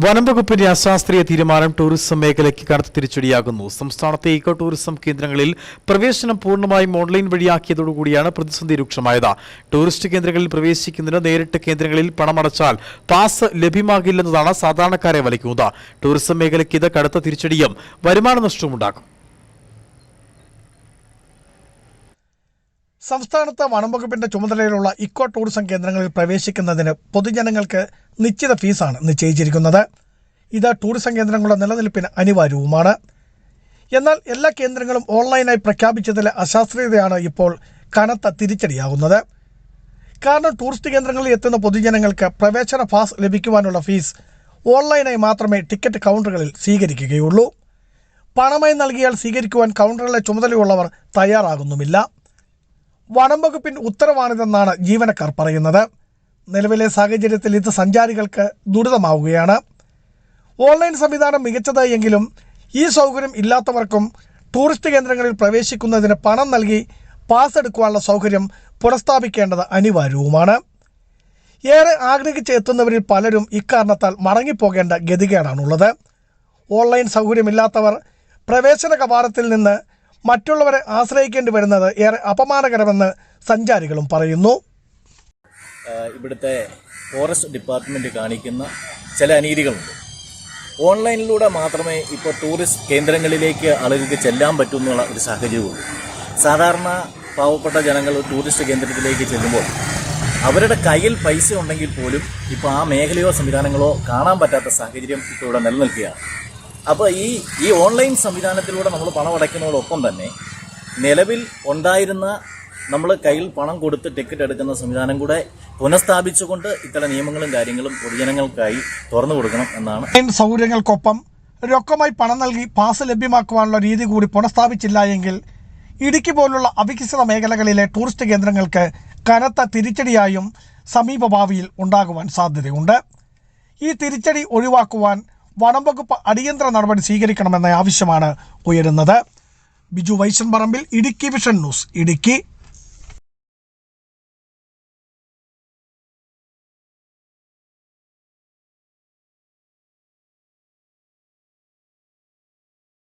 വനംവകുപ്പിന്റെ അശാസ്ത്രീയ തീരുമാനം ടൂറിസം മേഖലയ്ക്ക് കടുത്ത തിരിച്ചടിയാകുന്നു. സംസ്ഥാനത്തെ ഇക്കോ ടൂറിസം കേന്ദ്രങ്ങളിൽ പ്രവേശനം പൂർണ്ണമായും ഓൺലൈൻ വഴിയാക്കിയതോടുകൂടിയാണ് പ്രതിസന്ധി രൂക്ഷമായത്. ടൂറിസ്റ്റ് കേന്ദ്രങ്ങളിൽ പ്രവേശിക്കുന്നതിന് നേരിട്ട് കേന്ദ്രങ്ങളിൽ പണമടച്ചാൽ പാസ് ലഭ്യമാകില്ലെന്നതാണ് സാധാരണക്കാരെ വലിക്കുന്നത്. ടൂറിസം മേഖലയ്ക്ക് ഇത് കടുത്ത തിരിച്ചടിയും വരുമാന നഷ്ടവും ഉണ്ടാക്കും. സംസ്ഥാനത്ത് വനംവകുപ്പിന്റെ ചുമതലയിലുള്ള ഇക്കോ ടൂറിസം കേന്ദ്രങ്ങളിൽ പ്രവേശിക്കുന്നതിന് പൊതുജനങ്ങൾക്ക് നിശ്ചിത ഫീസാണ് നിശ്ചയിച്ചിരിക്കുന്നത്. ഇത് ടൂറിസം കേന്ദ്രങ്ങളുടെ നിലനിൽപ്പിന് അനിവാര്യവുമാണ്. എന്നാൽ എല്ലാ കേന്ദ്രങ്ങളും ഓൺലൈനായി പ്രഖ്യാപിച്ചതിലെ അശാസ്ത്രീയതയാണ് ഇപ്പോൾ കനത്ത തിരിച്ചടിയാകുന്നത്. കാരണം ടൂറിസ്റ്റ് കേന്ദ്രങ്ങളിൽ എത്തുന്ന പൊതുജനങ്ങൾക്ക് പ്രവേശന പാസ് ലഭിക്കുവാനുള്ള ഫീസ് ഓൺലൈനായി മാത്രമേ ടിക്കറ്റ് കൗണ്ടറുകളിൽ സ്വീകരിക്കുകയുള്ളൂ. പണമായി നൽകിയാൽ സ്വീകരിക്കുവാൻ കൗണ്ടറിലെ ചുമതലയുള്ളവർ തയ്യാറാകുന്നുമില്ല. വനംവകുപ്പിന്റെ ഉത്തരവാണിതെന്നാണ് ജീവനക്കാർ പറയുന്നത്. നിലവിലെ സാഹചര്യത്തിൽ ഇത് സഞ്ചാരികൾക്ക് ദുരിതമാവുകയാണ്. ഓൺലൈൻ സംവിധാനം മികച്ചതായെങ്കിലും ഈ സൗകര്യം ഇല്ലാത്തവർക്കും ടൂറിസ്റ്റ് കേന്ദ്രങ്ങളിൽ പ്രവേശിക്കുന്നതിന് പണം നൽകി പാസ് എടുക്കുവാനുള്ള സൗകര്യം പുനഃസ്ഥാപിക്കേണ്ടത് അനിവാര്യവുമാണ്. ഏറെ ആഗ്രഹിച്ച് എത്തുന്നവരിൽ പലരും ഇക്കാരണത്താൽ മടങ്ങിപ്പോകേണ്ട ഗതികേടാണുള്ളത്. ഓൺലൈൻ സൗകര്യമില്ലാത്തവർ പ്രവേശന കവാടത്തിൽ നിന്ന് മറ്റുള്ളവരെ ആശ്രയിക്കേണ്ടി വരുന്നത് ഏറെ അപമാനകരമെന്ന് സഞ്ചാരികളും പറയുന്നു. ഇവിടുത്തെ ഫോറസ്റ്റ് ഡിപ്പാർട്ട്മെൻറ്റ് കാണിക്കുന്ന ചില അനീതികളുണ്ട്. ഓൺലൈനിലൂടെ മാത്രമേ ഇപ്പോൾ ടൂറിസ്റ്റ് കേന്ദ്രങ്ങളിലേക്ക് ആളുകൾക്ക് ചെല്ലാൻ പറ്റുമെന്നുള്ള ഒരു സാഹചര്യമുള്ളൂ. സാധാരണ പാവപ്പെട്ട ജനങ്ങൾ ടൂറിസ്റ്റ് കേന്ദ്രത്തിലേക്ക് ചെല്ലുമ്പോൾ അവരുടെ കയ്യിൽ പൈസ ഉണ്ടെങ്കിൽ പോലും ഇപ്പോൾ ആ മേഖലയോ സംവിധാനങ്ങളോ കാണാൻ പറ്റാത്ത സാഹചര്യം ഇപ്പോൾ ഇവിടെ നിലനിൽക്കുകയാണ്. അപ്പോൾ ഈ ഓൺലൈൻ സംവിധാനത്തിലൂടെ നമ്മൾ പണം അടയ്ക്കുന്നതോടൊപ്പം തന്നെ നിലവിൽ ഉണ്ടായിരുന്ന നമ്മൾ കയ്യിൽ പണം കൊടുത്ത് ടിക്കറ്റ് എടുക്കുന്ന സംവിധാനം കൂടെ പുനഃസ്ഥാപിച്ചുകൊണ്ട് ഇത്തരം നിയമങ്ങളും കാര്യങ്ങളും പൊതുജനങ്ങൾക്കായി തുറന്നു കൊടുക്കണം എന്നാണ്. സൗകര്യങ്ങൾക്കൊപ്പം രൊക്കമായി പണം നൽകി പാസ് ലഭ്യമാക്കുവാനുള്ള രീതി കൂടി പുനഃസ്ഥാപിച്ചില്ല എങ്കിൽ ഇടുക്കി പോലുള്ള അവികസിത മേഖലകളിലെ ടൂറിസ്റ്റ് കേന്ദ്രങ്ങൾക്ക് കനത്ത തിരിച്ചടിയായും സമീപഭാവിയിൽ ഉണ്ടാകുവാൻ സാധ്യതയുണ്ട്. ഈ തിരിച്ചടി ഒഴിവാക്കുവാൻ വനംവകുപ്പ് അടിയന്തര നടപടി സ്വീകരിക്കണമെന്ന ആവശ്യമാണ് ഉയരുന്നത്. ബിജു വൈശൻ പറമ്പിൽ, ഇടുക്കി വിഷൻ ന്യൂസ്, ഇടുക്കി.